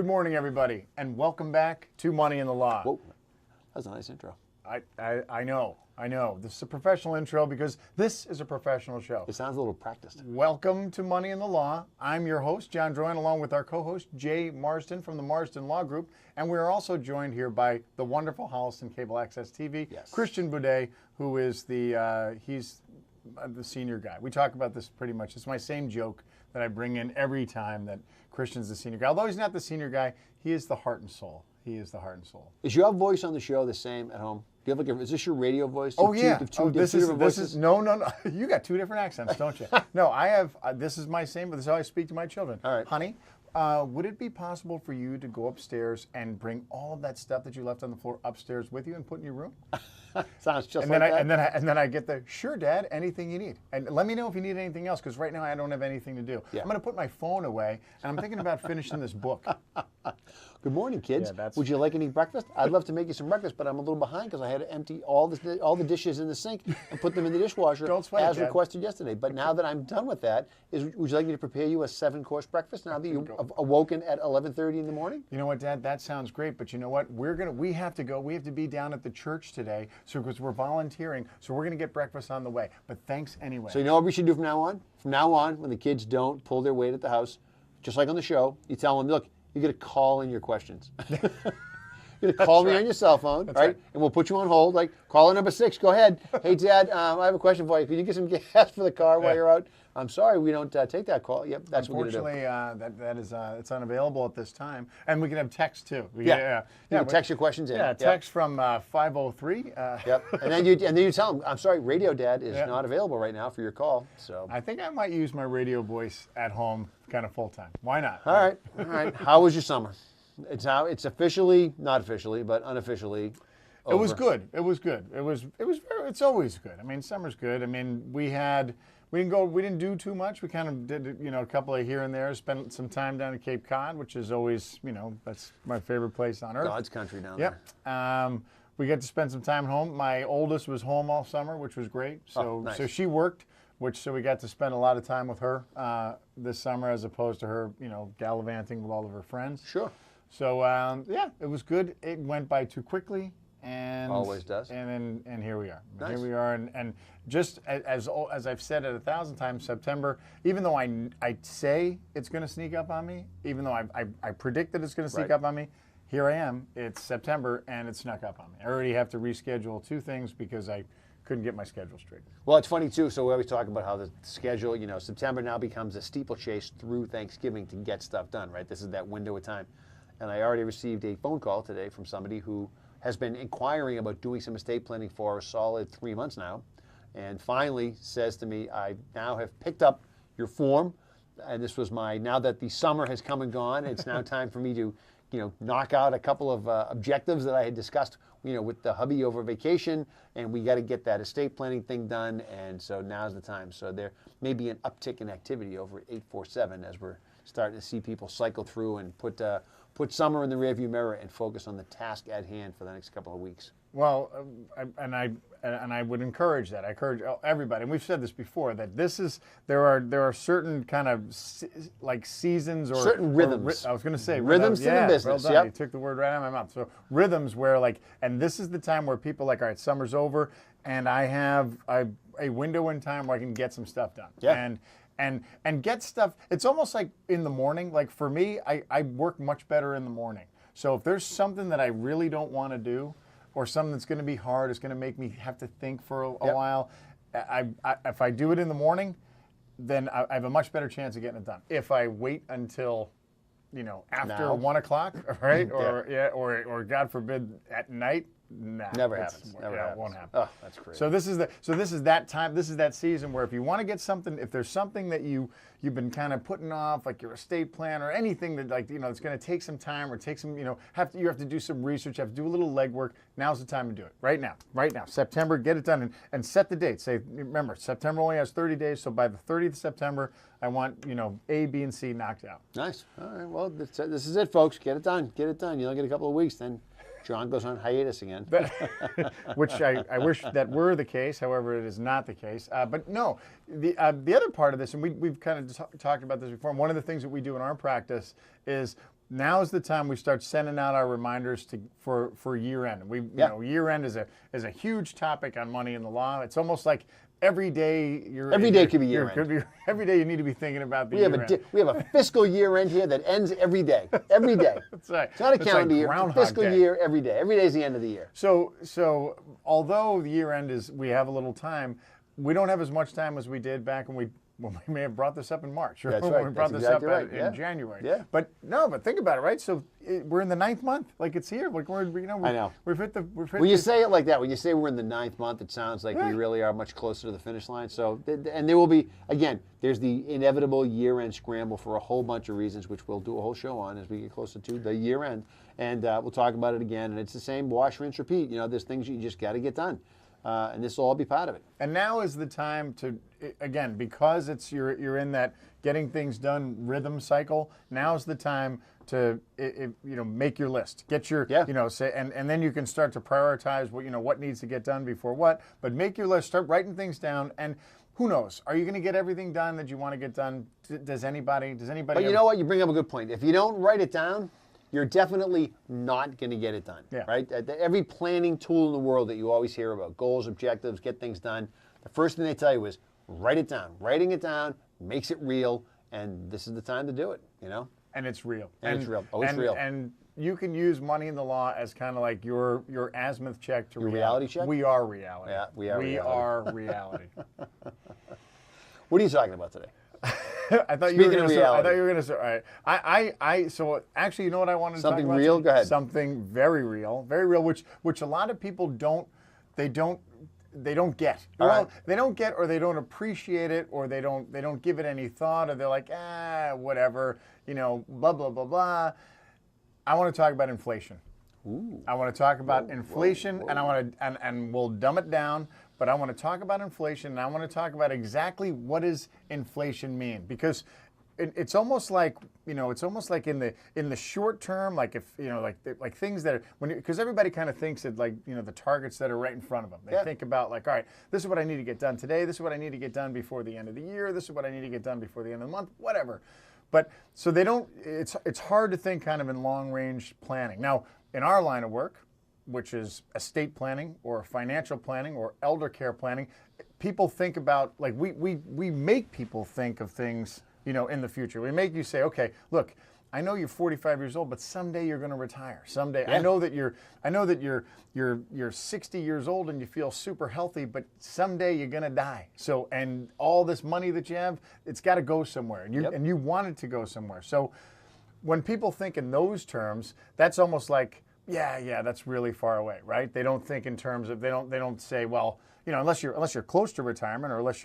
Good morning, everybody, and welcome back to Money in the Law. Whoa, that was a nice intro. I know. This is a professional intro because this is a professional show. It sounds a little practiced. Welcome to Money in the Law. I'm your host, John Droin, along with our co-host, Jay Marsden from the Marsden Law Group, and we are also joined here by the wonderful Holliston Cable Access TV, Yes. Christian Boudet, who is he's the senior guy. We talk about this pretty much. It's my same joke that I bring in every time that Christian's the senior guy. Although he's not the senior guy, he is the heart and soul. He is the heart and soul. Is your voice on the show the same at home? Do you have like is this your radio voice? Oh, yeah. This is no. You got two different accents, don't you? No, I have. This is my same, but this is how I speak to my children. All right. Honey, would it be possible for you to go upstairs and bring all of that stuff that you left on the floor upstairs with you and put in your room? Sounds just and like then that. And then I get the, sure, Dad, anything you need. And let me know if you need anything else, because right now I don't have anything to do. Yeah. I'm going to put my phone away, and I'm thinking about finishing this book. Good morning, kids. Yeah, Would you like any breakfast? I'd love to make you some breakfast, but I'm a little behind because I had to empty all the dishes in the sink and put them in the dishwasher Don't sweat it, as Dad. requested yesterday. But now that I'm done with that, would you like me to prepare you a 7-course breakfast now that you've awoken at 11:30 in the morning? You know what, Dad? That sounds great, but you know what? We have to go. We have to be down at the church today, so because we're volunteering, so we're going to get breakfast on the way. But thanks anyway. So you know what we should do from now on? From now on, when the kids don't pull their weight at the house, just like on the show, you tell them, look, you get to call in your questions. You're going to call me on your cell phone, right? And we'll put you on hold. Like, caller number 6, go ahead. Hey, Dad, I have a question for you. Can you get some gas for the car while you're out? I'm sorry, we don't take that call. Yep, that's what we're going to do. Unfortunately, that is it's unavailable at this time. And we can have text, too. You can text your questions in. Yeah, text from 503. Yep. And then you tell them, I'm sorry, Radio Dad is not available right now for your call. So I think I might use my radio voice at home kind of full time. Why not? All right. How was your summer? It's officially, not officially, but unofficially over. It was good. It's always good. I mean, summer's good. I mean, we didn't do too much. We kind of did, a couple of here and there, spent some time down at Cape Cod, which is always, that's my favorite place on earth. God's country down there. Yep. We got to spend some time home. My oldest was home all summer, which was great. So, nice. So she worked, so we got to spend a lot of time with her this summer, as opposed to her, gallivanting with all of her friends. Sure. So it was good. It went by too quickly. And always does. And here we are. Nice. Here we are. And just as I've said it 1,000 times, September, even though I say it's going to sneak up on me, even though I predict that it's going to sneak up on me, here I am. It's September, and it snuck up on me. I already have to reschedule 2 things because I couldn't get my schedule straight. Well, it's funny, too. So we always talk about how the schedule, September now becomes a steeplechase through Thanksgiving to get stuff done, right? This is that window of time. And I already received a phone call today from somebody who has been inquiring about doing some estate planning for a solid 3 months now, and finally says to me, I now have picked up your form, and this was now that the summer has come and gone, it's now time for me to, knock out a couple of objectives that I had discussed, with the hubby over vacation, and we got to get that estate planning thing done, and so now's the time. So there may be an uptick in activity over at 847 as we're starting to see people cycle through and put summer in the rearview mirror and focus on the task at hand for the next couple of weeks. Well, I would encourage that. I encourage everybody, and we've said this before, that there are certain kind of like seasons or certain rhythms. I was going to say rhythms to the business. Well done. You took the word right out of my mouth. So rhythms where and this is the time where people all right, summer's over, and I have a window in time where I can get some stuff done. Yeah. And get stuff. It's almost like in the morning. Like for me, I work much better in the morning. So if there's something that I really don't want to do, or something that's going to be hard, it's going to make me have to think for a while, if I do it in the morning, then I have a much better chance of getting it done. If I wait until, after 1 o'clock, right, or God forbid at night, never happens. It won't happen. Oh, that's crazy. So this is that time. This is that season where if you want to get something, if there's something that you've been kind of putting off, like your estate plan or anything that it's going to take some time or take some you have to do some research, you have to do a little legwork. Now's the time to do it. Right now, September, get it done and set the date. Say, remember, September only has 30 days, so by the 30th of September, I want A, B, and C knocked out. Nice. All right. Well, this is it, folks. Get it done. Get it done. You only get a couple of weeks, then John goes on hiatus again. Which I wish that were the case. However, it is not the case. But no, the other part of this, and we've kind of talked about this before, and one of the things that we do in our practice is now is the time we start sending out our reminders for year end. Year end is a huge topic on money in the law. It's almost like every day every day could be year end. Every day you need to be thinking about the we year have end. We have a fiscal year end here that ends every day. Every day. That's right. It's not a It's calendar like year. It's a Groundhog fiscal Day. year every day. Every day is the end of the year. So although the year end we have a little time, we don't have as much time as we did back when we may have brought this up in March. Or That's when right. we brought That's this exactly up right. in Yeah. January. Yeah. But think about it, right? So we're in the 9th month. Like it's here. Like I know. We've hit the. When you say it like that, when you say we're in the 9th month, it sounds like we really are much closer to the finish line. So, and there will be, again, there's the inevitable year-end scramble for a whole bunch of reasons, which we'll do a whole show on as we get closer to the year-end. And we'll talk about it again. And it's the same wash, rinse, repeat. There's things you just got to get done. And this will all be part of it. And now is the time to, again, because you're in that getting things done rhythm cycle. Now's the time to make your list. Get your say, and then you can start to prioritize what needs to get done before what. But make your list. Start writing things down. And who knows? Are you going to get everything done that you want to get done? Does anybody? But you know what? You bring up a good point. If you don't write it down, you're definitely not going to get it done, right? Every planning tool in the world that you always hear about, goals, objectives, get things done, the first thing they tell you is write it down. Writing it down makes it real, and this is the time to do it, And it's real. And it's real. Oh, it's real. And you can use money in the law as kind of like your azimuth check to reality check. We are reality. Yeah, we are reality. Are reality. What are you talking about today? I thought Speaking you were of reality. I thought you were going to say. All right. So actually, you know what I wanted to talk about? Something real. Go ahead. Something very real, which a lot of people don't get. Well, they don't get, or they don't appreciate it, or they don't give it any thought, or they're like, whatever, blah blah blah blah. I want to talk about inflation. Ooh. I want to talk about inflation, whoa. and I want to, and we'll dumb it down. But I want to talk about inflation, and I want to talk about exactly what does inflation mean, because it's almost like in the short term, like if like things that are because everybody kind of thinks that the targets that are right in front of them. They think about all right, this is what I need to get done today. This is what I need to get done before the end of the year. This is what I need to get done before the end of the month. Whatever. But so they don't. It's hard to think kind of in long range planning. Now in our line of work, which is estate planning or financial planning or elder care planning, people think about we make people think of things in the future. We make you say, okay, look, I know you're 45 years old, but someday you're going to retire. Someday, I know that you're 60 years old and you feel super healthy, but someday you're going to die. So, and all this money that you have, it's got to go somewhere, and you want it to go somewhere. So, when people think in those terms, that's almost like, yeah, that's really far away, right? They don't think in terms of they don't say, well, unless you're close to retirement, or unless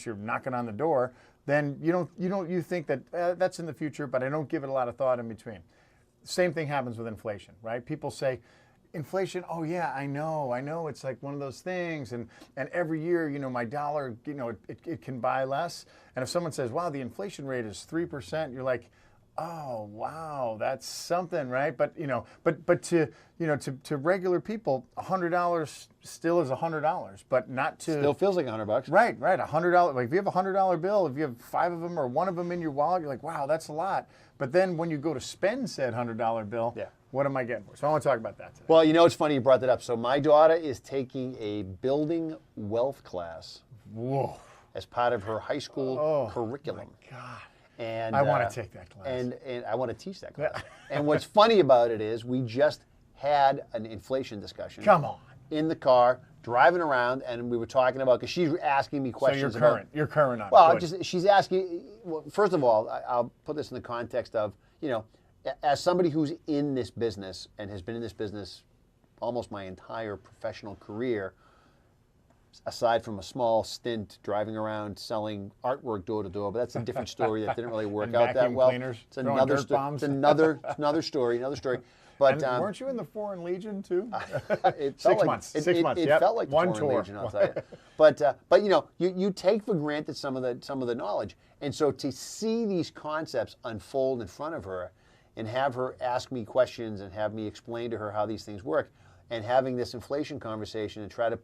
you're knocking on the door, then you think that that's in the future, but I don't give it a lot of thought in between. Same thing happens with inflation, right? People say, inflation, oh yeah, I know, it's like one of those things, and every year, my dollar, it can buy less. And if someone says, wow, the inflation rate is 3%, you're like, oh wow, that's something, right? But but to regular people, $100 still is $100, but not to still feels like $100. Right, $100. Like if you have a $100 bill, if you have 5 of them or 1 of them in your wallet, you're like, wow, that's a lot. But then when you go to spend said $100 bill, what am I getting for? So I want to talk about that today. Well, it's funny you brought that up. So my daughter is taking a building wealth class. Whoa. As part of her high school curriculum. My God. And I want to take that class. And I want to teach that class. And what's funny about it is we just had an inflation discussion. Come on. In the car, driving around, and we were talking about, because she's asking me questions. So you're current on it. Well, she's asking, well, first of all, I'll put this in the context of, as somebody who's in this business and has been in this business almost my entire professional career, aside from a small stint driving around selling artwork door to door, but that's a different story that didn't really work out that well. Cleaners, it's another story. But and weren't you in the Foreign Legion too? It 6 months. It, 6 it, months. It Yep. felt like the one Foreign tour. Legion, I'll tell you. But you take for granted some of the knowledge, and so to see these concepts unfold in front of her, and have her ask me questions and have me explain to her how these things work, and having this inflation conversation and try to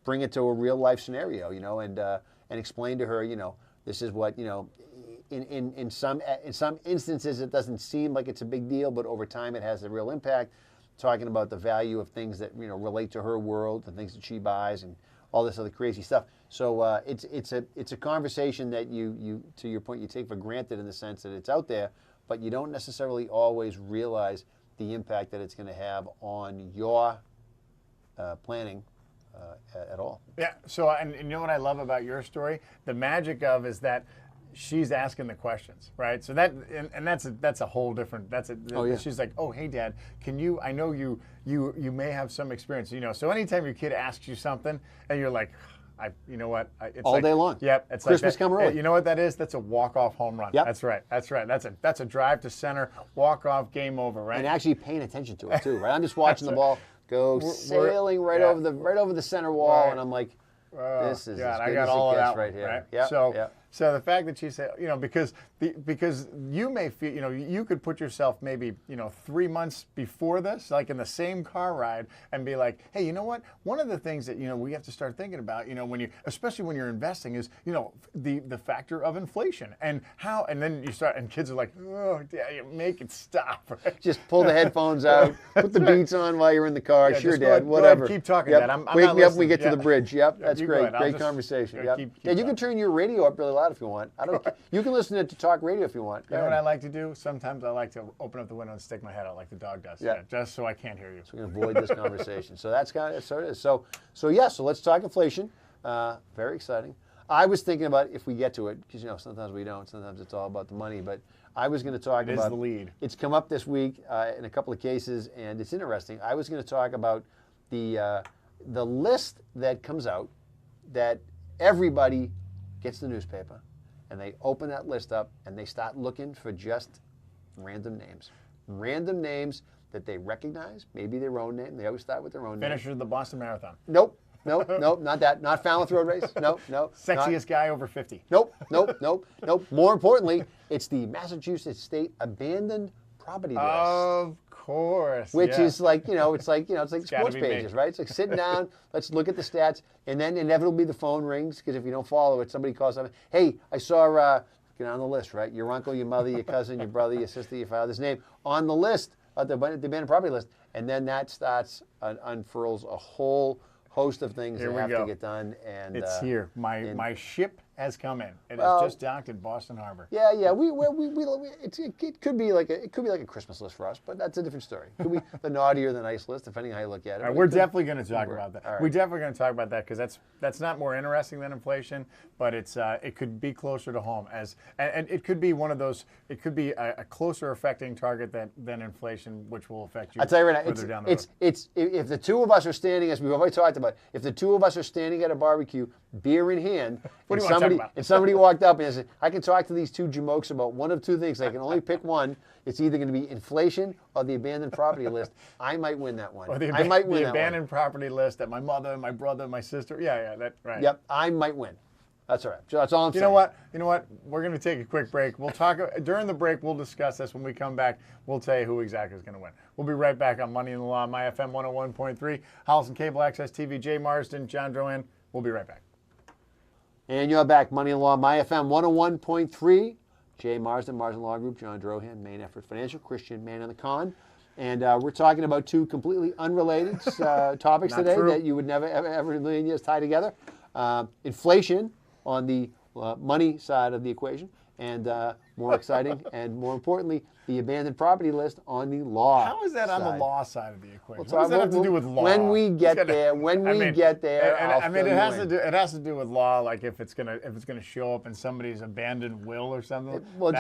bring it to a real life scenario, and explain to her, this is what, in some instances it doesn't seem like it's a big deal, but over time it has a real impact. Talking about the value of things that relate to her world, the things that she buys, and all this other crazy stuff. So it's a conversation that you to your point, you take for granted in the sense that it's out there, but you don't necessarily always realize the impact that it's going to have on your planning at all. Yeah. So, and you know what I love about your story? The magic of is that she's asking the questions, right? So that and that's a whole different. Oh, yeah. She's like, oh, hey, Dad, can you? I know you may have some experience, So anytime your kid asks you something, and you're like, you know what? It's all like, day long. Yep. It's Christmas like come early. You know what that is? That's a walk-off home run. Yep. That's right. That's a drive to center, walk-off, game over, right? And actually paying attention to it too, right? I'm just watching the ball go sailing right over the center wall, Right. and I'm like, this is God, as good I got as all it of gets that right one, here. right? Yep, So the fact that she said, because you may feel, you could put yourself maybe, 3 months before this, like in the same car ride, and be like, hey, you know what? One of the things that we have to start thinking about, especially when you're investing, is the factor of inflation and then you start, and kids are like, oh, Dad, make it stop. Right? Just pull the headphones out, put the beats on while you're in the car. Yeah, Sure, just Dad, go ahead, whatever. keep talking, Yep. Dad. I'm Wake not me up when we listening. get to the bridge. Yep, that's you go great. ahead. I'll Great just conversation. keep Yep. talking. You can turn your radio up really loud if you want. I don't care. You can listen to talk radio if you want. You know what I like to do? Sometimes I like to open up the window and stick my head out like the dog does. Yeah. Just so I can't hear you. So we're going to avoid this conversation. So that's kind of so it is. So let's talk inflation. Very exciting. I was thinking about if we get to it, because sometimes we don't. Sometimes it's all about the money. But I was going to talk It about is the lead. It's come up this week in a couple of cases, and it's interesting. I was going to talk about the list that comes out that everybody gets the newspaper, and they open that list up and they start looking for just random names that they recognize, maybe their own name. They always start with their own name. Finisher of the Boston Marathon. Nope, not that. Not Falmouth Road Race. No. Sexiest guy over 50. Nope. More importantly, it's the Massachusetts State Abandoned Property List. Of course. Which yeah. is like, it's like gotta sports be pages, me. right? It's like sitting down, let's look at the stats, and then inevitably the phone rings, because if you don't follow it, somebody calls up, hey, I saw, get on the list, right? Your uncle, your mother, your cousin, your brother, your sister, your father's name on the list, the abandoned property list. And then that starts, unfurls a whole host of things Here that we have go. to get done. And It's here. My ship has come in. It Well, has just docked in Boston Harbor. Yeah. It could be like a Christmas list for us, but that's a different story. It could be the naughty or the nice list, depending on how you look at it. All right, But we're it could- definitely going to talk about that. All right. We're definitely going to talk about that because that's not more interesting than inflation, but it could be closer to home and it could be one of those. It could be a closer affecting target than inflation, which will affect you. I'll tell you right now, further down the road. it's if the two of us are standing, as we've already talked about, if the two of us are standing at a barbecue, beer in hand, What and do you wanna talk about? somebody walked up and said, I can talk to these two jamokes about one of two things. I can only pick one. It's either going to be inflation or the abandoned property list. I might win that one. Or I might win the that abandoned property list that my mother, my brother, my sister. Yeah, that right. one. Yep, I might win. That's all right. So that's all I'm saying. You know what? We're going to take a quick break. We'll talk during the break. We'll discuss this. When we come back, we'll tell you who exactly is going to win. We'll be right back on Money in the Law, My FM 101.3, Hollis and Cable Access TV, Jay Marsden, John Drohan. We'll be right back. And you're back. Money in Law, My FM 101.3. Jay Marsden, Marsden Law Group, John Drohan, Main Effort Financial, Christian Man on the Con. And we're talking about two completely unrelated topics Not today true. that you would never, ever in a million years tie together. Inflation on the money side of the equation, and more exciting and more importantly, the abandoned property list on the law How is that on the side. law side of the equation? Well, What does that have to do with law? When we get there, I'll I mean, fill it you has in. to do. It has to do with law, like if it's gonna show up in somebody's abandoned will or something. We'll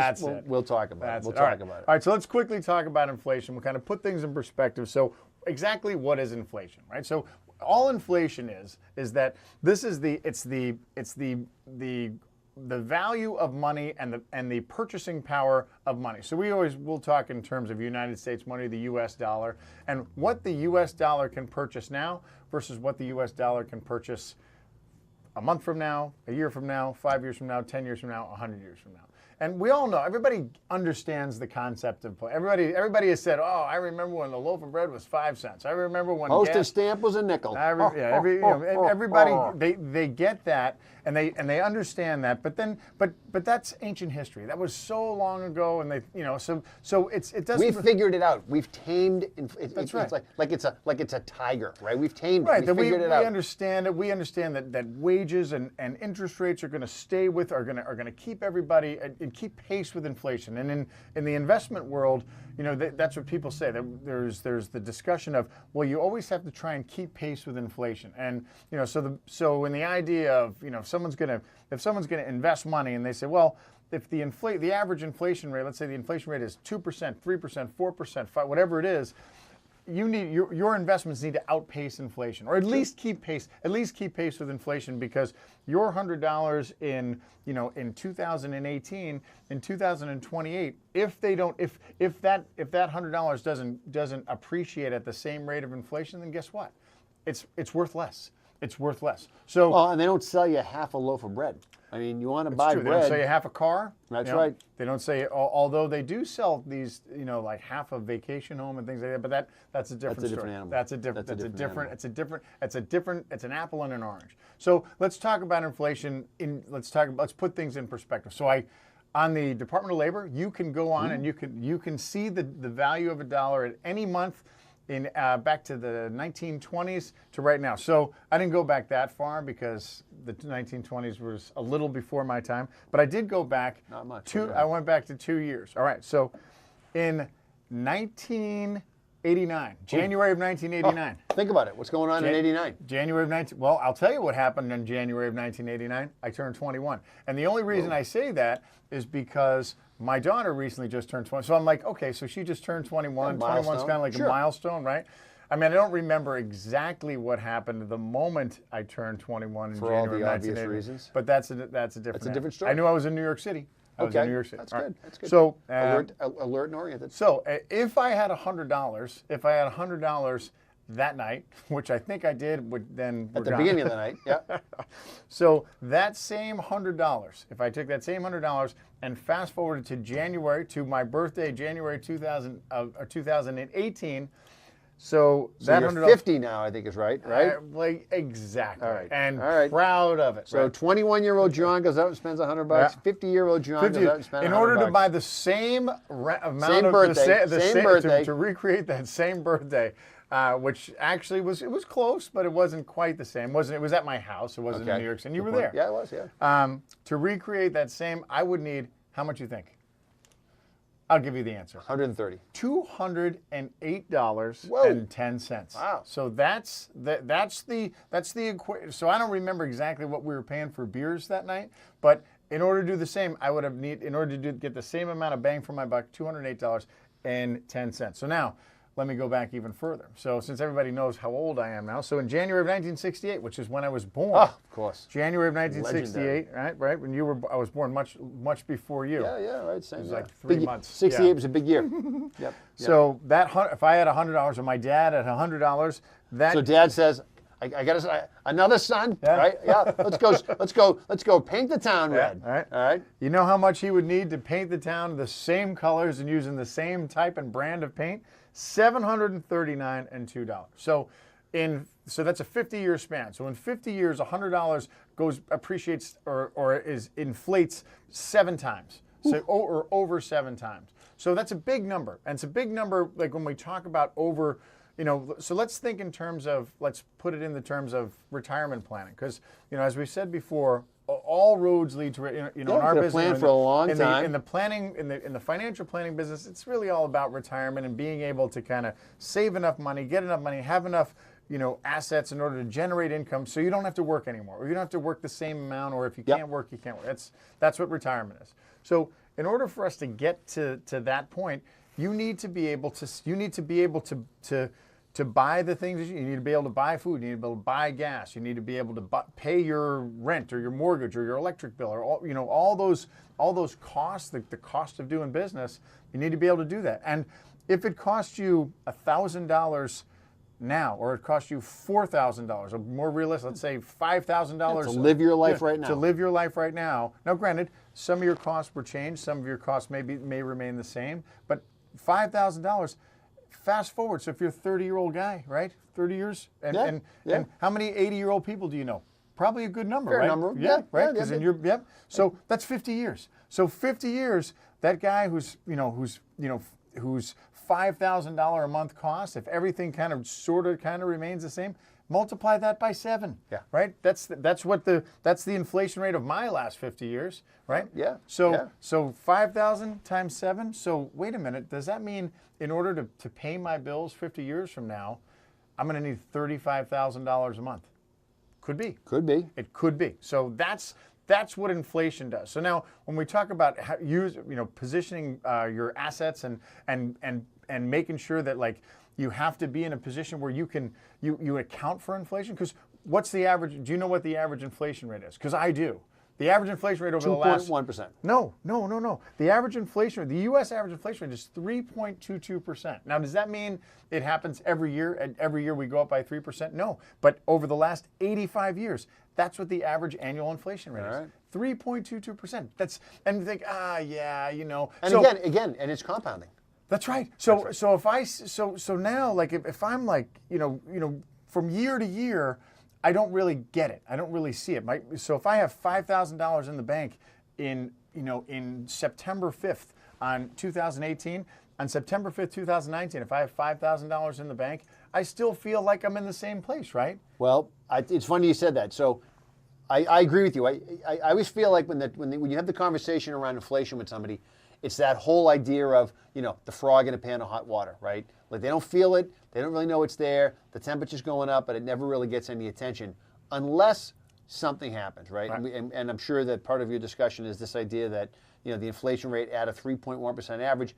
We'll talk about That's it. We'll All talk right. about it. All right, so let's quickly talk about inflation. We'll kind of put things in perspective. So exactly what is inflation, right? So all inflation is that this is the value of money and the purchasing power of money. So we'll talk in terms of United States money, the US dollar, and what the US dollar can purchase now versus what the US dollar can purchase a month from now, a year from now, 5 years from now, 10 years from now, 100 years from now. And we all know, everybody understands the concept of everybody has said, oh, I remember when the loaf of bread was 5 cents. I remember when Postage stamp was a nickel. Everybody they get that and they understand that, but that's ancient history. That was so long ago, and so it doesn't. We've figured it out. We've tamed. That's right. It's like it's a tiger, right? We've tamed right. it. We figured it out. We understand it. We understand that wages and interest rates are going to are going to keep everybody and keep pace with inflation. And in the investment world, that's what people say. There's the discussion of, well, you always have to try and keep pace with inflation. And so in the idea of if someone's going to invest money and they say, well, if the average inflation rate, let's say the inflation rate is 2%, 3%, 4%, 5%, whatever it is, you need your investments need to outpace inflation, or at least keep pace with inflation, because your $100 in 2018, in 2028, if that $100 doesn't appreciate at the same rate of inflation, then guess what? It's worth less. It's worth less. So, and they don't sell you half a loaf of bread. I mean, you want to buy true. bread. They don't sell you half a car. That's right. They don't say, although they do sell these, like half a vacation home and things like that. But that's a different story. Different animal. It's an apple and an orange. So let's talk about inflation. Let's put things in perspective. So on the Department of Labor, you can go on and you can see the value of a dollar at any month in back to the 1920s to right now. So I didn't go back that far because the 1920s was a little before my time, but I did go back. Not much. I went back to 2 years. All right. So in 1989, January of 1989. Think about it. What's going on in 89? Well, I'll tell you what happened in January of 1989. I turned 21. And the only reason I say that is because my daughter recently just turned 20. So I'm like, okay, so she just turned 21. 21's kind of like a milestone, right? I mean, I don't remember exactly what happened the moment I turned 21 in January of 1989. For all the obvious reasons. But that's a different story. I knew I was in New York City. I was in New York City. That's good. That's good. So alert and oriented. So if I had $100 that night, which I think I did, at the beginning of the night, yeah. So that same $100, if I took that same $100 and fast forwarded to January, to my birthday, January 2018. So that you're $100 50 now, I think is right? Exactly. All right. And all right. Proud of it. So 21-year-old John goes out and spends $100. Yeah. 50-year-old John goes out and spends $100. In order to buy the same amount same birthday, same birthday. To recreate that same birthday, which actually was close, but it wasn't quite the same. It was at my house. It wasn't in New York City. You were there. Yeah, it was. Yeah. To recreate that same, I would need, how much you think? I'll give you the answer. $130. $208.10. Wow. So that's the equation. So I don't remember exactly what we were paying for beers that night, but in order to do the same, I would have get the same amount of bang for my buck, $208.10. So now, let me go back even further. So since everybody knows how old I am now, so in January of 1968, which is when I was born. Oh, of course. January of 1968, right? When I was born much before you. Yeah, right. Same. It was like 3 months. 68 was a big year. Yep. So if I had $100 or my dad had $100, So Dad says, I got another son, right? Yeah. Let's go paint the town red. All right. All right. You know how much he would need to paint the town the same colors and using the same type and brand of paint? $739 and $2. So that's a 50-year span. So in 50 years, $100 appreciates or inflates 7 times. So or over 7 times. So that's a big number. And it's a big number, like when we talk about over, so let's think in terms of, let's put it in the terms of retirement planning. Because, as we said before, all roads lead to, in our business. Plan for a long time. In the financial planning business, it's really all about retirement and being able to kind of save enough money, get enough money, have enough, assets in order to generate income, so you don't have to work anymore, or you don't have to work the same amount, or if you can't work, you can't work. That's what retirement is. So in order for us to get to that point, you need to be able to buy the things you need to be able to buy food, you need to be able to buy gas, you need to be able to pay your rent or your mortgage or your electric bill, or all those costs, the cost of doing business. You need to be able to do that. And if it costs you $1,000 now, or it costs you $4,000, or more realistic, let's say $5,000 to live your life right now. To live your life right now. Now, granted, some of your costs were changed, some of your costs may remain the same, but $5,000. Fast forward, so if you're a 30-year-old guy, right? 30 years, and how many 80-year-old people do you know? Probably a good number, Fair right? number. Yeah, right. Because yeah. in your so that's 50 years. So 50 years, that guy who's $5,000 a month cost, if everything kind of remains the same, multiply that by 7. Yeah. Right. That's the inflation rate of my last 50 years, right? Yeah. So 5,000 times 7. So wait a minute. Does that mean in order to pay my bills 50 years from now, I'm going to need $35,000 a month? Could be. Could be. It could be. So that's what inflation does. So now, when we talk about positioning your assets and making sure that like you have to be in a position where you account for inflation, because what's the average? Do you know what the average inflation rate is? Because I do. The average inflation rate over the last 2.1%. No. The average inflation rate, the U.S. average inflation rate is 3.22%. Now, does that mean it happens every year? And every year we go up by 3%? No. But over the last 85 years, that's what the average annual inflation rate is. 3.22%. And you think, And so, again, and it's compounding. That's right. So now, like if I'm like from year to year, I don't really get it. I don't really see it. So if I have $5,000 in the bank in September 5th on 2018, on September 5th, 2019, if I have $5,000 in the bank, I still feel like I'm in the same place, right? Well, it's funny you said that. So I agree with you. I always feel like when you have the conversation around inflation with somebody, it's that whole idea of, the frog in a pan of hot water, right? Like they don't feel it. They don't really know it's there. The temperature's going up, but it never really gets any attention unless something happens, right? And I'm sure that part of your discussion is this idea that, the inflation rate at a 3.1% average,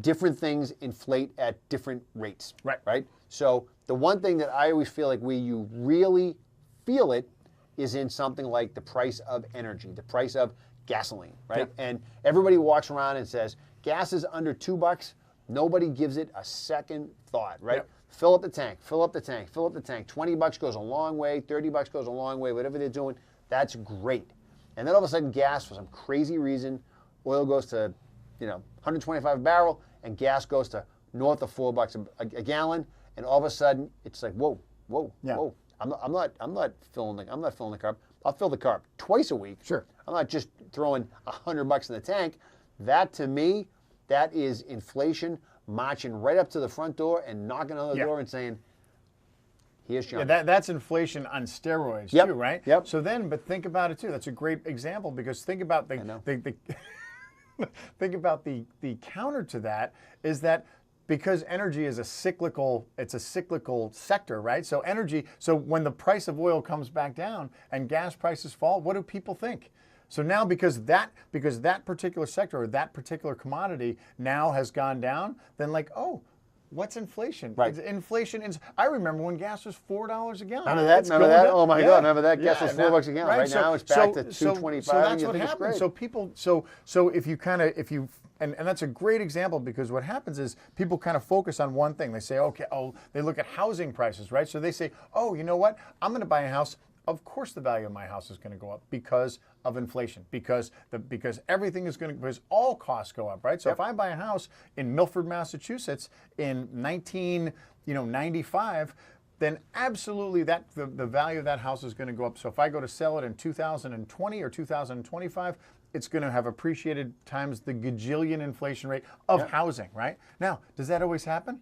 different things inflate at different rates, right? So the one thing that I always feel like where you really feel it is in something like the price of energy, the price of gasoline, right? Yeah. And everybody walks around and says, gas is under $2. Nobody gives it a second thought, right? Yep. Fill up the tank, fill up the tank, fill up the tank. $20 goes a long way, $30 goes a long way, whatever they're doing, that's great. And then all of a sudden gas, for some crazy reason, oil goes to, 125 a barrel, and gas goes to north of $4 a gallon, and all of a sudden it's like, whoa. I'm not filling the carb. I'll fill the carb twice a week. Sure. I'm not just throwing $100 in the tank. That to me, that is inflation marching right up to the front door and knocking on the door and saying, here's John. Yeah, that's inflation on steroids too, right? Yep. So then, but think about it too. That's a great example because think about think about the counter to that is that because energy is it's a cyclical sector, right? So so when the price of oil comes back down and gas prices fall, what do people think? So now because that particular sector or that particular commodity now has gone down, then like, oh, what's inflation? Right. Inflation is, I remember when gas was $4 a gallon. Remember that? Oh my God, remember that? Gas was $4 a gallon. Right, now it's back to $2.25. So that's what happens. So people, so if you and that's a great example because what happens is people kind of focus on one thing. They say, okay, they look at housing prices, right? So they say, oh, you know what? I'm going to buy a house. Of course the value of my house is going to go up because of inflation, because everything is because all costs go up, right? So if I buy a house in Milford, Massachusetts in 1995, then absolutely the value of that house is going to go up. So if I go to sell it in 2020 or 2025, it's going to have appreciated times the gajillion inflation rate of housing, right? Now, does that always happen?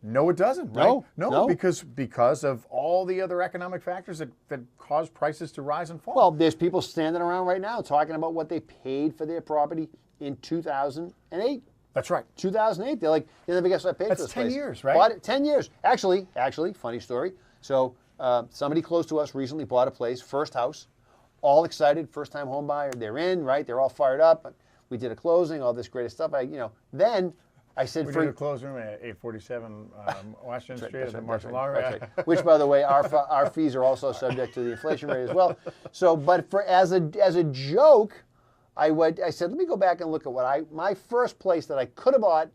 No, it doesn't, right? No. Because of all the other economic factors that cause prices to rise and fall. Well, there's people standing around right now talking about what they paid for their property in 2008. That's right. 2008. They're like, you never guess what I paid for this That's 10 place. years, right? Bought it 10 years. Actually, funny story. So somebody close to us recently bought a place, first house, all excited, first-time home buyer. They're in, right? They're all fired up. We did a closing, all this great stuff. Then I said, we did a closing room at 847 Washington Street at the Marshall Law. Right. Which, by the way, our fees are also subject to the inflation rate as well. So, but as a joke, I said, let me go back and look at my first place that I could have bought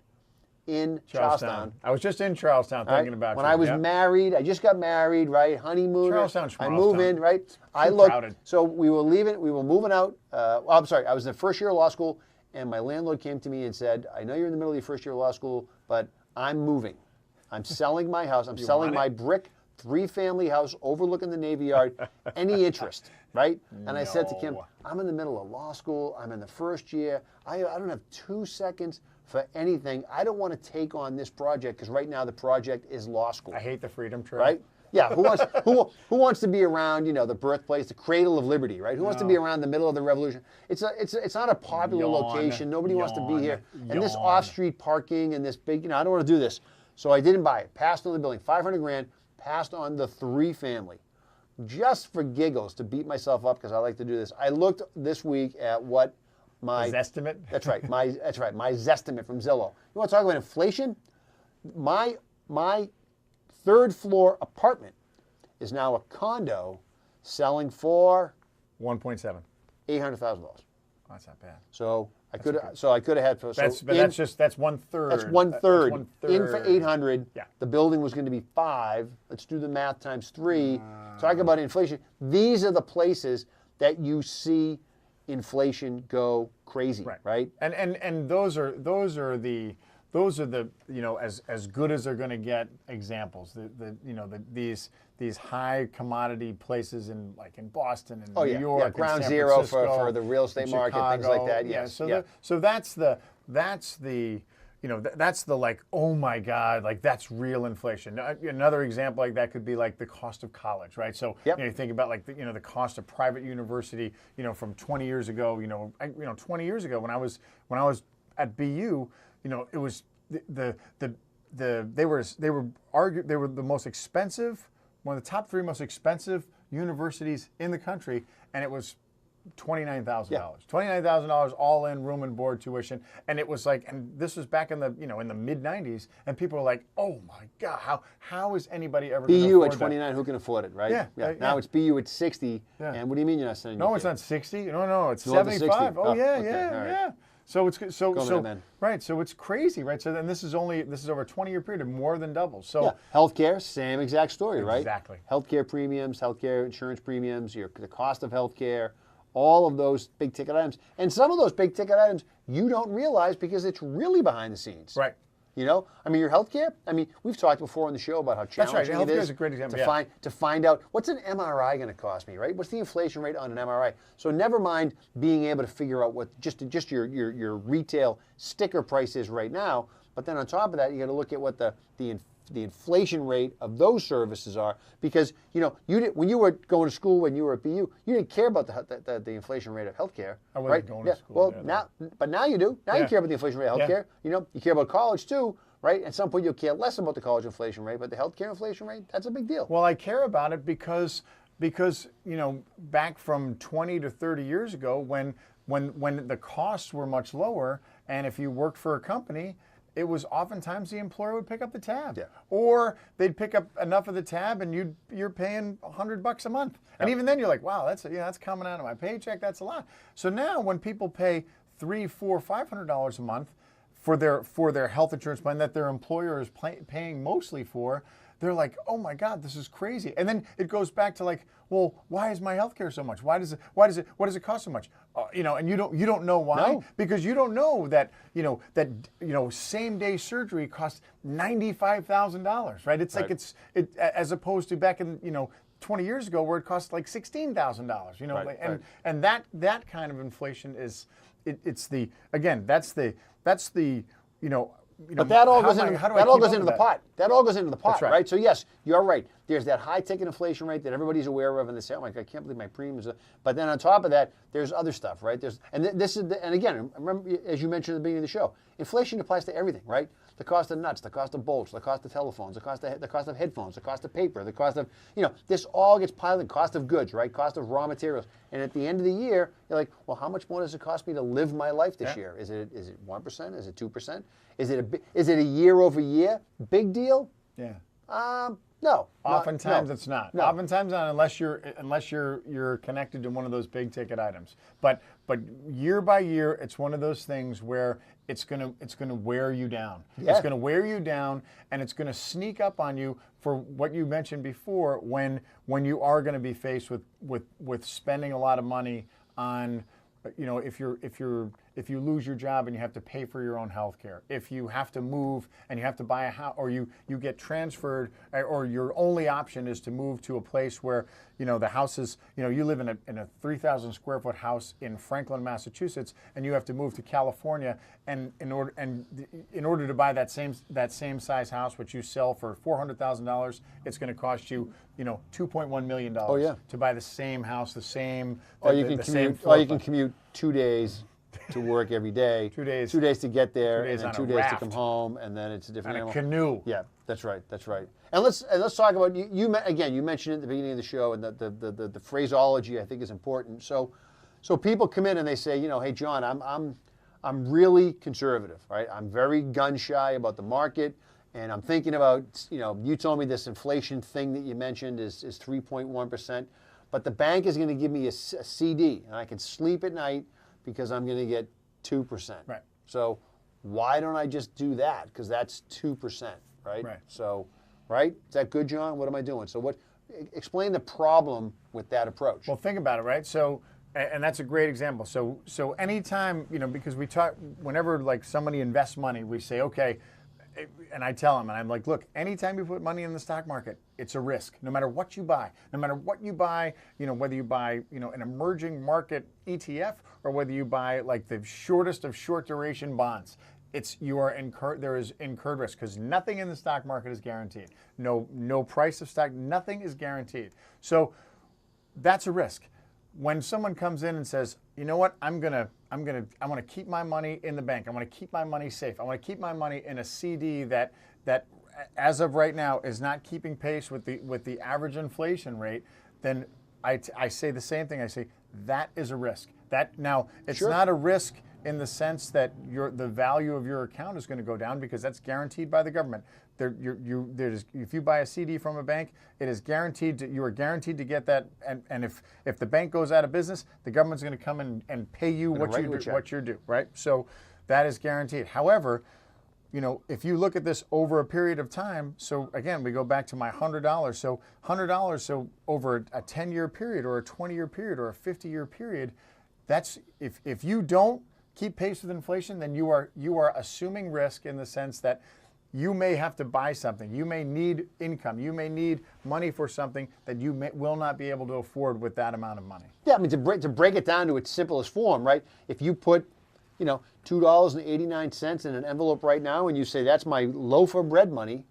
in Charlestown. I was just in Charlestown Right? thinking about when you. I was Yeah. married, I just got married, right? Honeymoon. Charlestown, I move in, right? I Too looked. crowded. So we were leaving. We were moving out. I'm sorry. I was in the first year of law school, and my landlord came to me and said, "I know you're in the middle of your first year of law school, but I'm moving. I'm selling my house. I'm selling want my it? brick 3-family house overlooking the Navy Yard. Any interest?" Right? And I said to Kim, No. "I'm in the middle of law school. I'm in the first year. I don't have 2 seconds for anything. I don't want to take on this project because right now the project is law school." I hate the Freedom Trail. Right? Yeah. Who wants to be around, the birthplace, the cradle of liberty, right? Who wants to be around the middle of the revolution? It's not a popular Yawn, location. Nobody wants to be yawn, here. And this yawn. off-street parking and this big, I don't want to do this. So I didn't buy it. Passed on the building, 500 grand. Passed on the 3-family, just for giggles, to beat myself up because I like to do this. I looked this week at what my Zestimate? That's right. My Zestimate from Zillow. You want to talk about inflation? My 3rd floor apartment is now a condo selling for $1.7. $800,000. That's not bad. So I could have had. That's 1/3. That's 1/3. In for 800. Yeah. The building was going to be 5. Let's do the math times 3. Talk about inflation. These are the places that you see inflation go crazy, right? And those are the as good as they're going to get examples. These high commodity places in Boston and New York, and ground San zero Francisco, for the real estate and market, things Chicago. like that. Yeah, Yes. so that's the oh my God, that's real inflation. Another example like that could be the cost of college, right? So you think about the cost of private university, from 20 years ago. 20 years ago when I was at BU, it was they were the most expensive, one of the top 3 most expensive universities in the country, and it was $29,000. $29,000 all in, room and board, tuition, and it was and this was back in the in the mid '90s, and people were like, "Oh my God, how is anybody ever going to BU afford at 29, that?" who can afford it, right? Yeah. Now it's BU at 60, Yeah. and what do you mean you're not sending? No, your it's kid? not 60. No, it's It's over 60. 75. Oh, Oh, yeah, okay, yeah, all right. yeah. So it's Go, man. right. So it's crazy, right? So then this is over a 20-year period, more than double. So Yeah, healthcare, same exact story, right? Exactly. Healthcare premiums, healthcare insurance premiums, the cost of healthcare, all of those big ticket items. And some of those big ticket items you don't realize because it's really behind the scenes. right. Your healthcare. We've talked before on the show about how That's right. challenging it Healthcare is is a great example, to find out what's an MRI going to cost me, right? What's the inflation rate on an MRI? So never mind being able to figure out what just your retail sticker price is right now, but then on top of that, you got to look at what the inflation rate of those services are, because when you were going to school, when you were at BU, you didn't care about the inflation rate of healthcare. I wasn't right? going to school there, Now you do. Now you care about the inflation rate of healthcare. You care about college too, right? At some point you'll care less about the college inflation rate, but the healthcare inflation rate, that's a big deal. Well, I care about it because back from 20 to 30 years ago, when the costs were much lower, and if you worked for a company, it was oftentimes the employer would pick up the tab, or they'd pick up enough of the tab, and you're paying $100 a month, and even then you're like, wow, that's coming out of my paycheck. That's a lot. So now when people pay $300, $400, $500 a month for their health insurance plan that their employer is paying mostly for, they're like, oh my God, this is crazy. And then it goes back to well, why is my healthcare so much? What does it cost so much? And you don't know why, No. because you don't know that same day surgery costs $95,000, right? It's Right. as opposed to back in 20 years ago where it cost $16,000. Right. And that kind of inflation is that's the But that all goes into the the pot. That all goes into the pot, That's right. right? So yes, you're right. There's that high ticket inflation rate that everybody's aware of, and they say, "Oh my God, I can't believe my premiums." But then on top of that, there's other stuff, right? And again, remember as you mentioned at the beginning of the show, inflation applies to everything, right? The cost of nuts, the cost of bolts, the cost of telephones, the cost of headphones, the cost of paper, the cost of this all gets piled in. Cost of goods, right? Cost of raw materials, and at the end of the year, you're like, well, how much more does it cost me to live my life this year? Is it 1%? Is it 2%? Is it a year over year big deal? Yeah. No. Oftentimes it's not. No. Oftentimes not, unless you're connected to one of those big ticket items. But year by year, it's one of those things where it's gonna wear you down. Yeah. It's gonna wear you down, and it's gonna sneak up on you for what you mentioned before. When you are going to be faced with spending a lot of money on, if you lose your job and you have to pay for your own health care, if you have to move and you have to buy a house, or you get transferred, or your only option is to move to a place where the house is, you live in a 3,000 square foot house in Franklin, Massachusetts, and you have to move to California, and in order to buy that same size house, which you sell for $400,000, it's going to cost you $2.1 million to buy the same house, or you can commute 2 days to work every day. 2 days. 2 days to get there, and then on 2 a days to raft. come home, and then it's a different And a animal. canoe. Yeah, that's right. And let's talk about you mentioned it at the beginning of the show, and the phraseology I think is important. So people come in and they say, hey John, I'm really conservative, right? I'm very gun shy about the market, and I'm thinking about, you told me this inflation thing that you mentioned is 3.1%, but the bank is going to give me a CD, and I can sleep at night because I'm going to get 2%. Right. So why don't I just do that? Because that's 2%, right? Right. So, right? Is that good, John? What am I doing? So explain the problem with that approach. Well, think about it, right? So, and that's a great example. So anytime, because we talk, whenever like somebody invests money, we say, okay, and I tell them, and I'm like, look, anytime you put money in the stock market, it's a risk. No matter what you buy, whether you buy, an emerging market ETF, or whether you buy like the shortest of short duration bonds, there is incurred risk, because nothing in the stock market is guaranteed. No price of stock, nothing is guaranteed. So that's a risk. When someone comes in and says, you know what, I want to keep my money in the bank. I want to keep my money safe. I want to keep my money in a CD that as of right now is not keeping pace with the average inflation rate, then I say the same thing. I say that is a risk. It's not a risk in the sense that the value of your account is going to go down, because that's guaranteed by the government. If you buy a CD from a bank, it is guaranteed. You are guaranteed to get that. And if the bank goes out of business, the government's going to come and pay you what you're due. Right. So that is guaranteed. However, if you look at this over a period of time, so again, we go back to my $100. So $100. So over a 10-year period, or a 20-year period, or a 50-year period, that's if you don't keep pace with inflation, then you are assuming risk, in the sense that you may have to buy something. You may need income. You may need money for something that you will not be able to afford with that amount of money. Yeah, I mean, to break it down to its simplest form, right? If you put, $2.89 in an envelope right now, and you say that's my loaf of bread money,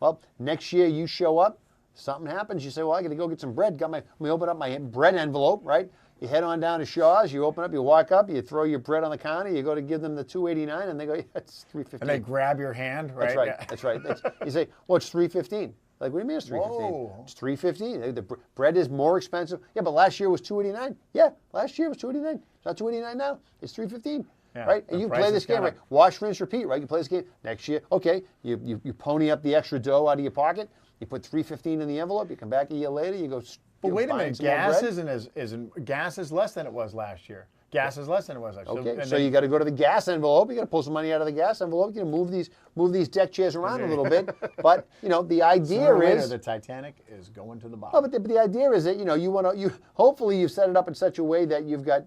well, next year you show up, something happens, you say, well, I got to go get some bread. Let me open up my bread envelope, right? You head on down to Shaw's, you open up, you walk up, you throw your bread on the counter, you go to give them the $2.89, and they go, yeah, it's $3.15. And they grab your hand, right? That's right. Yeah. That's right. You say, well, it's $3.15. Like, what do you mean it's $3.15? Whoa. It's $3.15. The bread is more expensive. Yeah, but last year was $2.89. Yeah, last year was $2.89. It's not $2.89 now. It's $3.15. Yeah, right? the And you price play is this game, gonna- right? Wash, rinse, repeat, right? You play this game next year. Okay, you pony up the extra dough out of your pocket. You put $3.15 in the envelope. You come back a year later. You go. But wait a buying minute, some more gas bread. gas is less than it was last year. Gas is less than it was last year. Okay, so then- you got to go to the gas envelope. You got to pull some money out of the gas envelope. You can move these deck chairs around a little bit. But the idea sooner or later, is the Titanic is going to the Oh, bottom. but the idea is that you hopefully you've set it up in such a way that you've got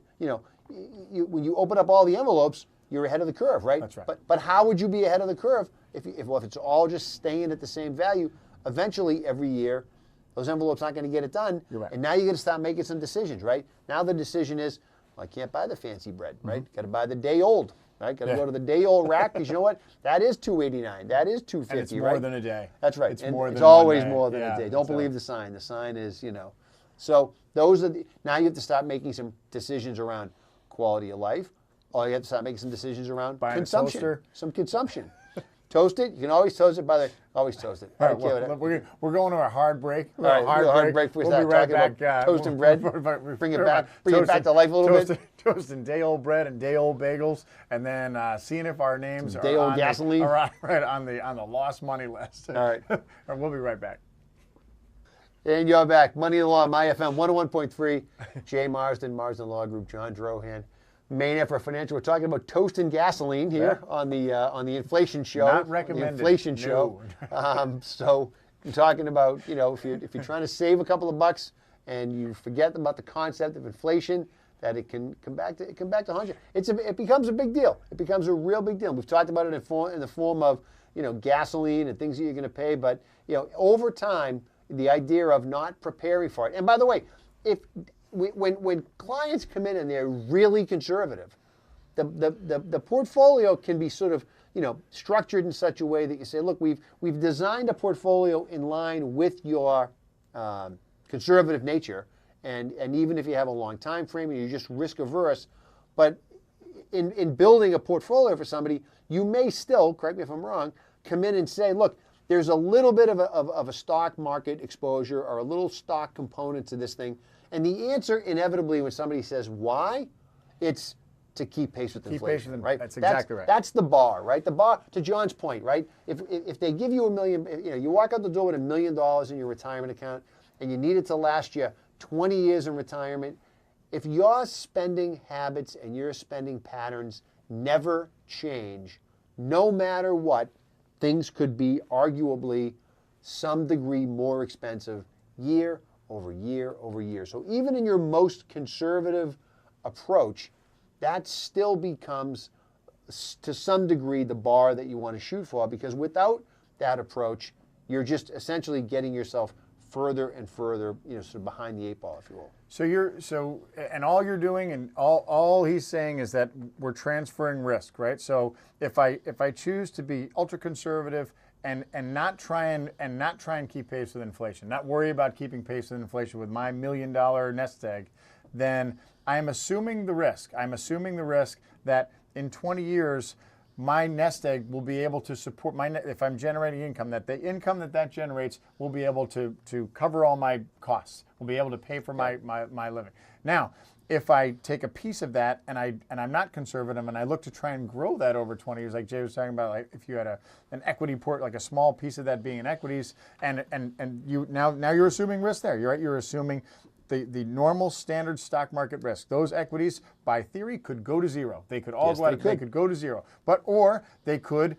when you open up all the envelopes, you're ahead of the curve, right? That's right. But how would you be ahead of the curve if it's all just staying at the same value? Eventually, every year, those envelopes aren't going to get it done. You're right. And now you're going to start making some decisions, right? Now the decision is, well, I can't buy the fancy bread, right? Got to buy the day old, right? Got to go to the day old rack, because you know what? That is $2.89. That is $2.50, And it's more right? than a day. That's right. It's And more it's than always one day. more than Yeah, a day. Don't so- believe the sign. The sign is, So those are now you have to start making some decisions around quality of life, or you have to start making some decisions around Buying a consumption. toaster. Some consumption. Toast it. You can always toast it. By the always toast it. All right, well, we're going to a hard break. All right, hard break. We'll be right back. Toast and bread. Bring it back to life a little bit. Toasting day-old bread and day-old bagels, and then seeing if our names are day-old gasoline. Right on the lost money list. All right. We'll be right back. And you're back. Money in the Law, My FM 101.3. Jay Marsden, Marsden Law Group, John Drohan. Main Effort Financial. We're talking about toast and gasoline here on the inflation show. Not recommended. The inflation show. So we're talking about, if you're trying to save a couple of bucks and you forget about the concept of inflation, that it can come back to 100. It becomes a big deal. It becomes a real big deal. We've talked about it in the form of gasoline and things that you're going to pay, but over time, the idea of not preparing for it. And by the way, when clients come in and they're really conservative, the portfolio can be sort of structured in such a way that you say, look, we've designed a portfolio in line with your conservative nature, and even if you have a long time frame and you're just risk averse, but in building a portfolio for somebody, you may still, correct me if I'm wrong, come in and say, look, there's a little bit of a stock market exposure or a little stock component to this thing. And the answer, inevitably, when somebody says why, it's to keep pace with inflation, right? That's exactly right. That's the bar, right? The bar, to John's point, right? If they give you $1 million, you walk out the door with $1 million in your retirement account and you need it to last you 20 years in retirement, if your spending habits and your spending patterns never change, no matter what, things could be arguably some degree more expensive year over year over year. So even in your most conservative approach, that still becomes, to some degree, the bar that you want to shoot for, because without that approach, you're just essentially getting yourself further and further, sort of behind the 8 ball, if you will. And all you're doing, and all he's saying is that we're transferring risk, right? So if I choose to be ultra conservative and not try and keep pace with inflation, not worry about keeping pace with inflation with my $1 million nest egg, then I'm assuming the risk. I'm assuming the risk that in 20 years, my nest egg will be able to support if I'm generating income, that the income that generates will be able to cover all my costs, will be able to pay for my living. Now, if I take a piece of that and I'm not conservative and I look to try and grow that over 20 years, like Jay was talking about, like if you had an equity port, like a small piece of that being in equities, and you now you're assuming risk there. You're assuming the normal standard stock market risk. Those equities, by theory, could go to zero. They could all they could go to zero. Or they could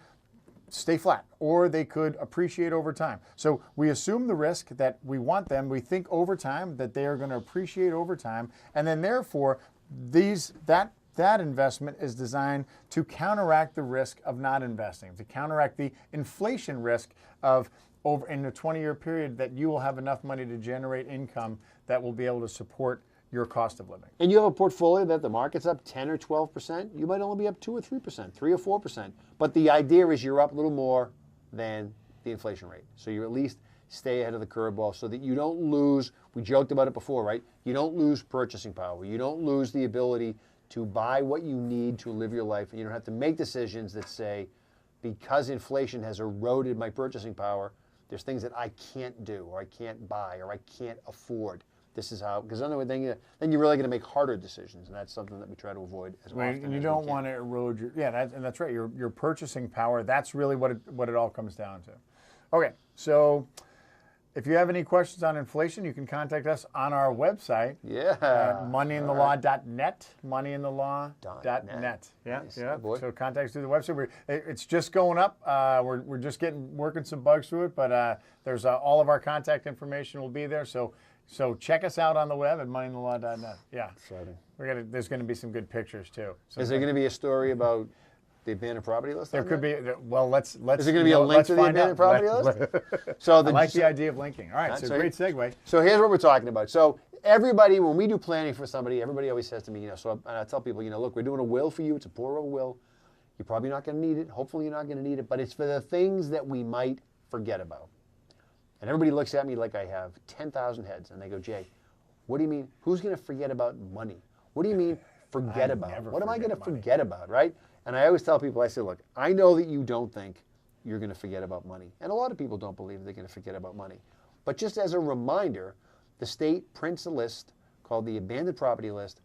stay flat, or they could appreciate over time. So we assume the risk that we want them. We think over time that they are going to appreciate over time, and then therefore that investment is designed to counteract the risk of not investing, to counteract the inflation risk of over in a 20-year period that you will have enough money to generate income that will be able to support your cost of living. And you have a portfolio that the market's up 10 or 12%, you might only be up 2 or 3%, 3 or 4%. But the idea is you're up a little more than the inflation rate. So you at least stay ahead of the curveball so that you don't lose, we joked about it before, right? You don't lose purchasing power. You don't lose the ability to buy what you need to live your life. And you don't have to make decisions that say, because inflation has eroded my purchasing power, there's things that I can't do, or I can't buy, or I can't afford. This is how, because then you're really going to make harder decisions, and that's something that we try to avoid as often as we can. And you don't want to erode your, and that's right, your purchasing power. That's really what it all comes down to. Okay, so if you have any questions on inflation, you can contact us on our website. Yeah. Moneyinthelaw.net. Moneyinthelaw.net. Yeah, Nice. yeah. Boy. So contact us through the website. It's just going up. We're just working some bugs through it, but there's all of our contact information will be there. So check us out on the web at moneyinthelaw.net. Yeah. Exciting. There's going to be some good pictures too. Is there going to be a story about the abandoned property list? There could be. Well, let's. Is there going to be a link to the abandoned property list? So I like the idea of linking. All right, so great segue. So here's what we're talking about. So everybody, when we do planning for somebody, everybody always says to me, and I tell people, look, we're doing a will for you. It's a poor old will. You're probably not going to need it. Hopefully you're not going to need it, but it's for the things that we might forget about. And everybody looks at me like I have 10,000 heads, and they go, Jay, what do you mean? Who's going to forget about money? What do you mean forget about? What am I going to forget about, right? And I always tell people, I say, look, I know that you don't think you're going to forget about money. And a lot of people don't believe they're going to forget about money. But just as a reminder, the state prints a list called the abandoned property list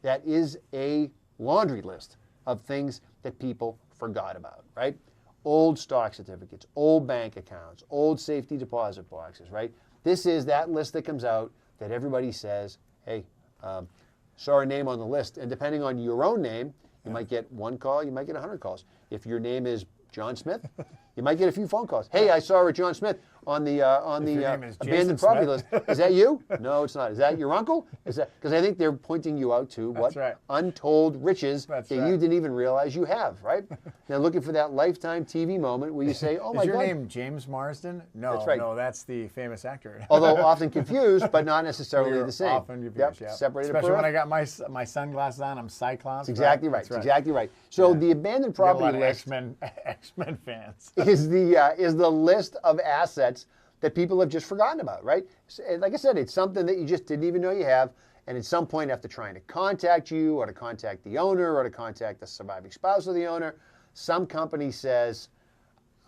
that is a laundry list of things that people forgot about, right? Old stock certificates, old bank accounts, old safety deposit boxes, right? This is that list that comes out that everybody says, hey, saw a name on the list. And depending on your own name, you might get one call, you might get 100 calls. If your name is John Smith, you might get a few phone calls. Hey, I saw a John Smith on the abandoned property list. Is that you? No, it's not. Is that your uncle? Is that because I think they're pointing you out to what untold riches that you didn't even realize you have, right? Now looking for that lifetime TV moment where you say, "Oh my God." Is your name James Marsden? No, that's right. No, that's the famous actor. Although often confused, but not necessarily the same. Often confused, yep. Separated. Especially when I got my sunglasses on, I'm Cyclops. That's exactly right. That's exactly right. So the abandoned property list. X-Men fans. is the list of assets that people have just forgotten about, right? Like I said, it's something that you just didn't even know you have, and at some point after trying to contact you or to contact the owner or to contact the surviving spouse of the owner, some company says,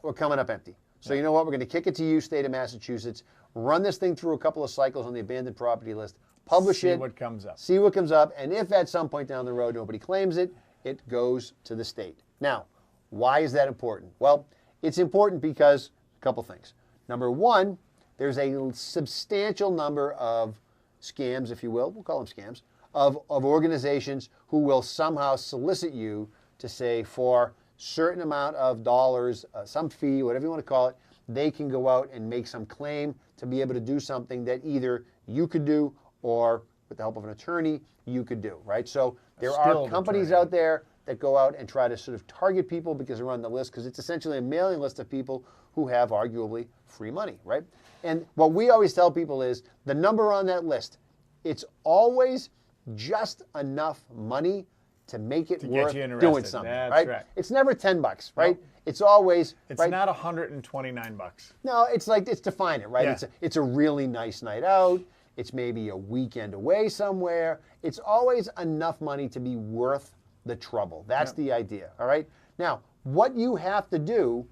we're coming up empty. So you know what, we're going to kick it to you, state of Massachusetts, run this thing through a couple of cycles on the abandoned property list, publish it. See what comes up. See what comes up, and if at some point down the road nobody claims it, it goes to the state. Now, why is that important? Well, it's important because a couple things. Number one, there's a substantial number of scams, if you will, we'll call them scams, of organizations who will somehow solicit you to say for certain amount of dollars, some fee, whatever you want to call it, they can go out and make some claim to be able to do something that either you could do or with the help of an attorney, you could do, right? So there are companies out there that go out and try to sort of target people because they're on the list, because it's essentially a mailing list of people who have arguably free money, right? And what we always tell people is the number on that list, it's always just enough money to make it worth doing something, right? It's never $10, right? Nope. It's always it's not $129. No, it's like it's define it, right? Yeah. It's a really nice night out. It's maybe a weekend away somewhere. It's always enough money to be worth the trouble. That's the idea, all right? Now, what you have to do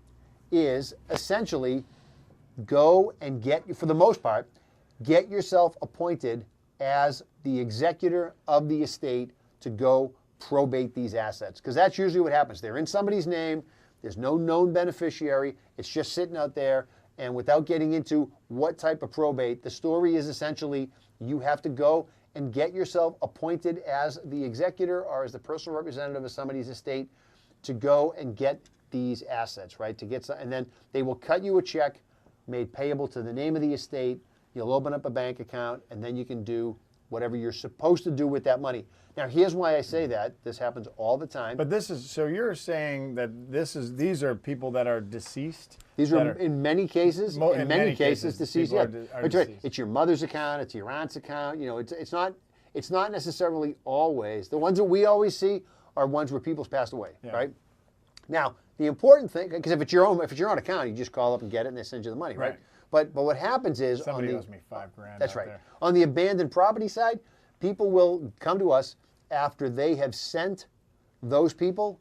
is essentially go and get, for the most part, get yourself appointed as the executor of the estate to go probate these assets. Because that's usually what happens. They're in somebody's name. There's no known beneficiary. It's just sitting out there. And without getting into what type of probate, the story is essentially you have to go and get yourself appointed as the executor or as the personal representative of somebody's estate to go and get these assets, right? To get some, and then they will cut you a check made payable to the name of the estate. You'll open up a bank account, and then you can do whatever you're supposed to do with that money. Now, here's why I say that. This happens all the time. But this is, so you're saying that these are people that are deceased? These are, in many cases, in many cases deceased. Yeah, that's right. It's your mother's account, it's your aunt's account. You know, it's not necessarily always. The ones that we always see are ones where people's passed away, right? Now, the important thing, because if it's your own account, you just call up and get it, and they send you the money, right? But what happens is somebody owes me $5,000. That's right. There. On the abandoned property side, people will come to us after they have sent those people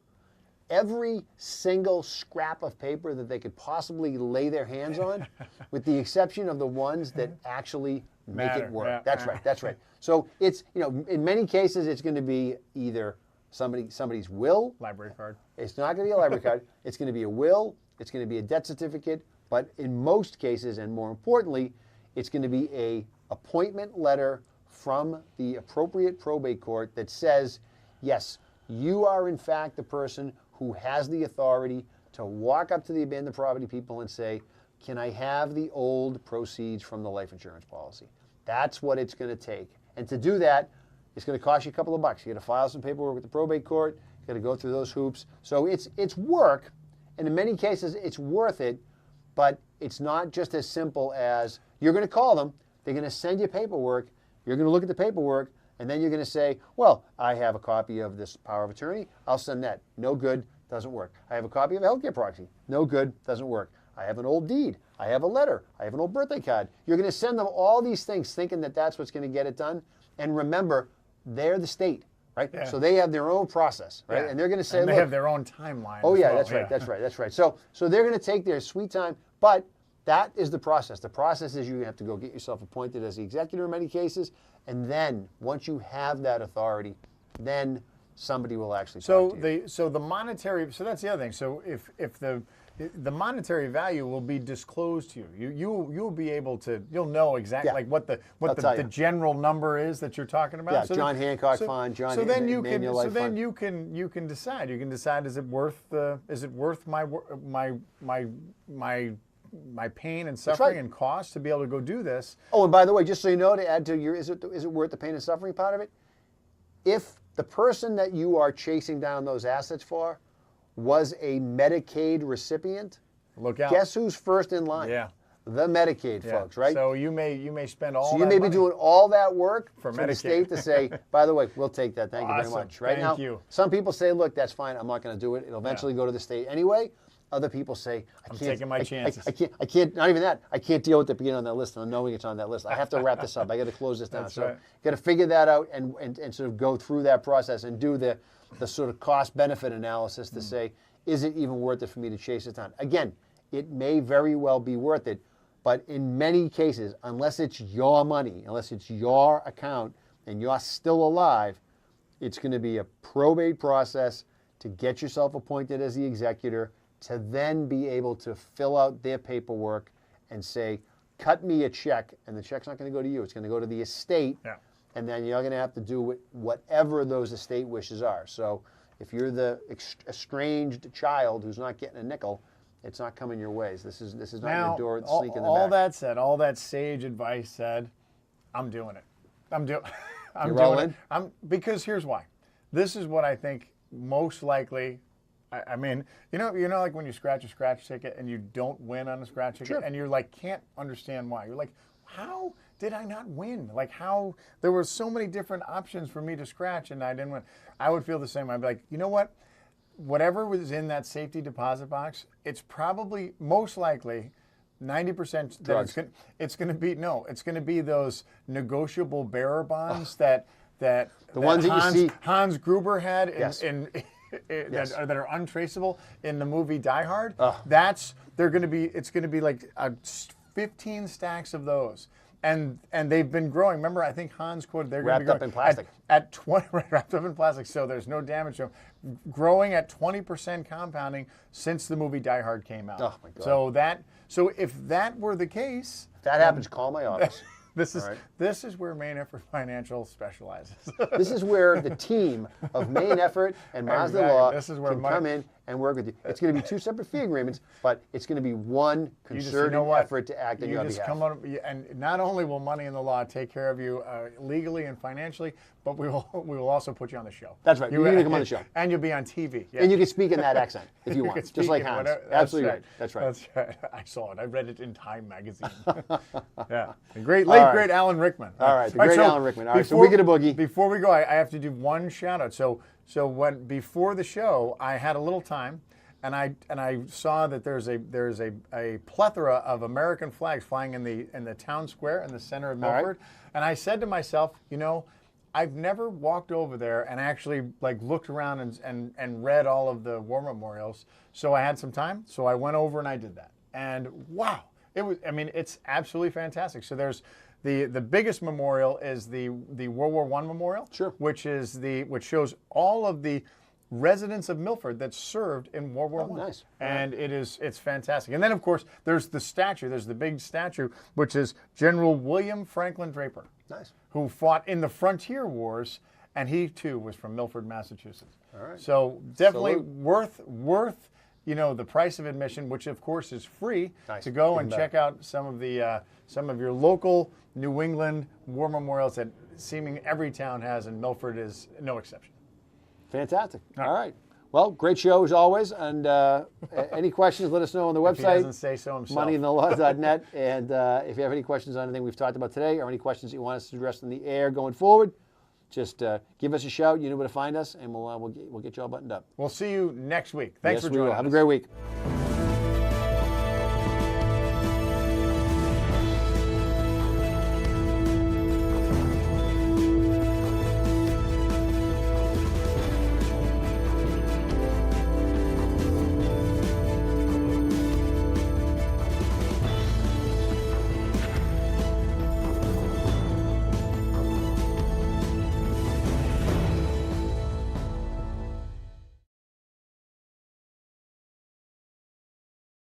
every single scrap of paper that they could possibly lay their hands on, with the exception of the ones that actually make it work. Yeah. That's right. That's right. So it's, you know, in many cases, it's going to be either somebody's will. Library card. It's not going to be a library card. It's going to be a will. It's going to be a death certificate. But in most cases, and more importantly, it's going to be a appointment letter from the appropriate probate court that says, yes, you are in fact the person who has the authority to walk up to the abandoned property people and say, can I have the old proceeds from the life insurance policy? That's what it's going to take. And to do that, it's going to cost you a couple of bucks. You got to file some paperwork with the probate court. You got to go through those hoops. So it's work, and in many cases, it's worth it. But it's not just as simple as you're going to call them, they're going to send you paperwork, you're going to look at the paperwork, and then you're going to say, well, I have a copy of this power of attorney, I'll send that. No good, doesn't work. I have a copy of a healthcare proxy. No good, doesn't work. I have an old deed. I have a letter. I have an old birthday card. You're going to send them all these things thinking that that's what's going to get it done. And remember, they're the state. right? Yeah. So they have their own process, right? Yeah. And they're going to say, and they look, have their own timeline. oh as yeah, well. that's right, that's right. So they're going to take their sweet time, but that is the process. The process is you have to go get yourself appointed as the executor in many cases, and then once you have that authority, then somebody will actually talk to you. So the monetary, so that's the other thing. So if the monetary value will be disclosed to you. You'll be able to, you'll know exactly Yeah. like what tell the you. general number is that you're talking about. Yeah, So John Hancock so, Fund, John so then you can Manual so Life then Fund. you can decide. You can decide, is it worth my pain and suffering right. and cost to be able to go do this? Oh, and by the way, just so you know, to add to your, is it worth the pain and suffering part of it? If the person that you are chasing down those assets for was a Medicaid recipient, Look out. guess who's first in line? Yeah. The Medicaid Yeah. folks, right? So you may spend all So that you may money. be doing all that work For the Medicaid. state to say, by the way, we'll take that. Thank you very Awesome. much. Right Thank now, you. some people say, look, that's fine. I'm not going to do it. It'll eventually go to the state anyway. Other people say, I'm taking my chances. I can't, not even that. I can't deal with it being on that list and knowing it's on that list. I have to wrap this up. I got to close this down. That's so right. got to figure that out and sort of go through that process and do the sort of cost benefit analysis to say, is it even worth it for me to chase it down? Again, it may very well be worth it, but in many cases, unless it's your money, unless it's your account and you're still alive, it's going to be a probate process to get yourself appointed as the executor, to then be able to fill out their paperwork and say, cut me a check, and the check's not going to go to you. It's going to go to the estate, Yeah. and then you're going to have to do whatever those estate wishes are. So if you're the estranged child who's not getting a nickel, it's not coming your ways. This is not Now, your door all, sneak in the all back. that said, all that sage advice said, I'm doing it. I'm doing You're all it. in? Because here's why. This is what I think most likely. I mean, you know, like when you scratch a scratch ticket and you don't win on a scratch ticket, Sure. and you're like, can't understand why. You're like, how did I not win? Like, how there were so many different options for me to scratch and I didn't win. I would feel the same. I'd be like, you know what? Whatever was in that safety deposit box, it's probably most likely 90% that it's going to be those negotiable bearer bonds that The ones that you see. Hans Gruber had Yes. that are untraceable in the movie Die Hard. Oh. It's going to be like 15 stacks of those. And they've been growing. Remember, I think Hans quoted they're going to be Wrapped growing up in plastic. at 20 wrapped up in plastic, so there's no damage to them. Growing at 20% compounding since the movie Die Hard came out. Oh, my God. So if that were the case, If that happens, call my office. this right. is where Main Effort Financial specializes. This is where the team of Main Effort and Mazda Exactly. Law This is where can come in and work with you. It's going to be two separate fee agreements, but it's going to be one concerted effort to act on your behalf. Come on, and not only will Money in the Law take care of you legally and financially, but we will also put you on the show. That's right. You're going to come on the show. And you'll be on TV. Yeah. And you can speak in that accent if you You want, can just speak like in Hans. whatever- Absolutely right. That's right. That's right. I saw it. I read it in Time magazine. Yeah. The great Alan Rickman. All right. The great Alan Rickman. All right. So we get a boogie. Before we go, I have to do one shout out. So before the show, I had a little time, and I saw that there's a plethora of American flags flying in the town square in the center of All right. Milford, and I said to myself, I've never walked over there and actually looked around and read all of the war memorials. So I had some time, so I went over and I did that. And wow, it's absolutely fantastic. So there's the biggest memorial is the World War I memorial, Sure. which shows all of the residents of Milford that served in World War I. Nice. And it's fantastic. And then of course there's the statue. There's the big statue, which is General William Franklin Draper. Nice. Who fought in the Frontier Wars, and he too was from Milford, Massachusetts. All right. So definitely Salute. worth the price of admission, which of course is free, Nice. to go Even and better. check out some of your local New England war memorials that seeming every town has, and Milford is no exception. Fantastic. All right. Well, great show as always. And any questions, let us know on the If he website. doesn't say so himself. moneyinthelaw.net. And if you have any questions on anything we've talked about today or any questions that you want us to address in the air going forward, just give us a shout. You know where to find us, and we'll get you all buttoned up. We'll see you next week. Thanks Yes, for we will. joining us. Have a great week.